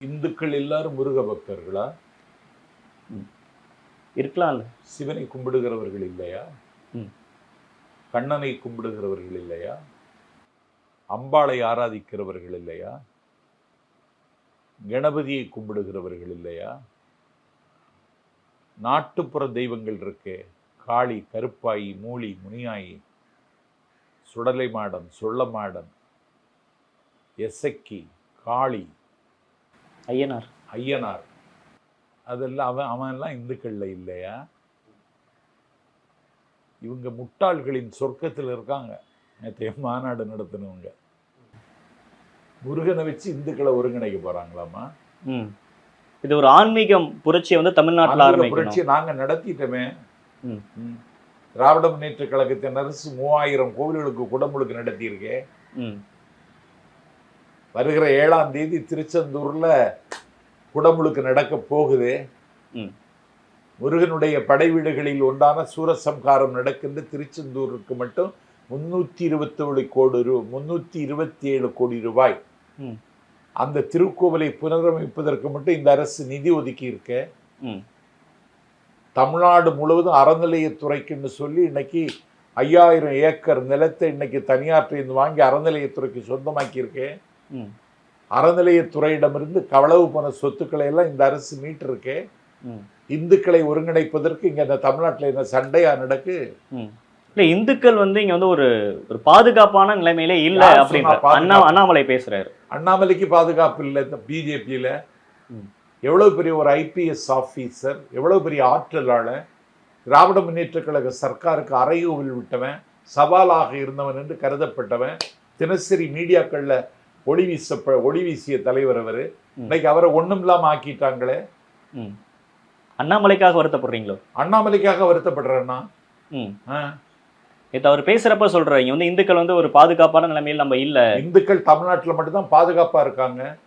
இந்துக்கள் எல்லாரும் முருக பக்தர்களா? இருக்கலாம்ல. சிவனை கும்பிடுகிறவர்கள் இல்லையா? ம். கண்ணனை கும்பிடுகிறவர்கள் இல்லையா? அம்பாளை ஆராதிக்கிறவர்கள் இல்லையா? கணபதியை கும்பிடுகிறவர்கள் இல்லையா? நாட்டுப்புற தெய்வங்கள் இருக்கே, காளி, கருப்பாயி, மூலி, முனியாயி, சுடலை மாடன், சொல்ல மாடன், எசக்கி, காளி, ஐயனார். ஐயனார், அதெல்லாம் அவன்லாம் இந்துக்கள்ல இல்லையா? இவங்க முட்டாள்களின் சொர்க்கத்தில் இருக்காங்க. நேற்றைய மாநாடு நடத்தினவங்க முருகனை வச்சு இந்துக்களை ஒருங்கிணைக்க போறாங்களாமா? இது ஒரு ஆன்மீகம் புரட்சியை வந்து தமிழ்நாட்டில் ஆரம்பிக்கணும். புரட்சி நாங்க நடத்திட்டோமே. திராவிட முன்னேற்ற கழகத்தின் அரசு 3000 கோவில்களுக்கு குடமுழுக்கு நடத்தியிருக்கேன். வருகிற 7ஆம் தேதி திருச்செந்தூர்ல குடமுழுக்கு நடக்க போகுது. முருகனுடைய படை வீடுகளில் ஒன்றான சூரசம்ஹாரம் நடக்கின்ற திருச்செந்தூருக்கு மட்டும் 327 கோடி ரூபாய் அந்த திருக்கோவிலை புனரமைப்பதற்கு மட்டும் இந்த அரசு நிதி ஒதுக்கி இருக்க. தமிழ்நாடு முழுவதும் அறநிலையத்துறைக்குன்னு சொல்லி இன்னைக்கு 5000 ஏக்கர் நிலத்தை இன்னைக்கு தனியார் வாங்கி அறநிலையத்துறைக்கு சொந்தமாக்கி இருக்கேன். அறநிலையத்துறையிடமிருந்து களவு போன சொத்துக்களை எல்லாம் இந்த அரசு மீட்டிருக்கு. இந்துக்களை ஒருங்கிணைப்பதற்கு இங்க இந்த தமிழ்நாட்டில் என்ன சண்டையா நடக்கு? இல்ல, இந்துக்கள் வந்து இங்க வந்து ஒரு பாதுகாப்பான நிலைமையிலே இல்ல அப்படின்னு அண்ணாமலை பேசுறாரு. அண்ணாமலைக்கு பாதுகாப்பு இல்லை. இந்த பிஜேபியில எவ்வளவு பெரிய ஒரு ஐபிஎஸ் ஆபீசர், எவ்வளவு பெரிய ஆற்றலாளர், திராவிட முன்னேற்ற கழக சர்க்காருக்கு அறையூவில் விட்டவன், சவாலாக இருந்தவன் என்று கருதப்பட்டவன், தினசரி மீடியாக்கள்ல ஒளி வீசிய தலைவர் அவர். இன்னைக்கு அவரை ஒண்ணும் இல்லாம ஆக்கிட்டாங்களே. அண்ணாமலைக்காக வருத்தப்படுறீங்களோ? அண்ணாமலைக்காக வருத்தப்படுறேன்னா அவர் பேசுறப்ப சொல்றீங்க வந்து இந்துக்கள் வந்து ஒரு பாதுகாப்பான நிலைமையில் நம்ம இல்ல. இந்துக்கள் தமிழ்நாட்டில் மட்டும்தான் பாதுகாப்பா இருக்காங்க.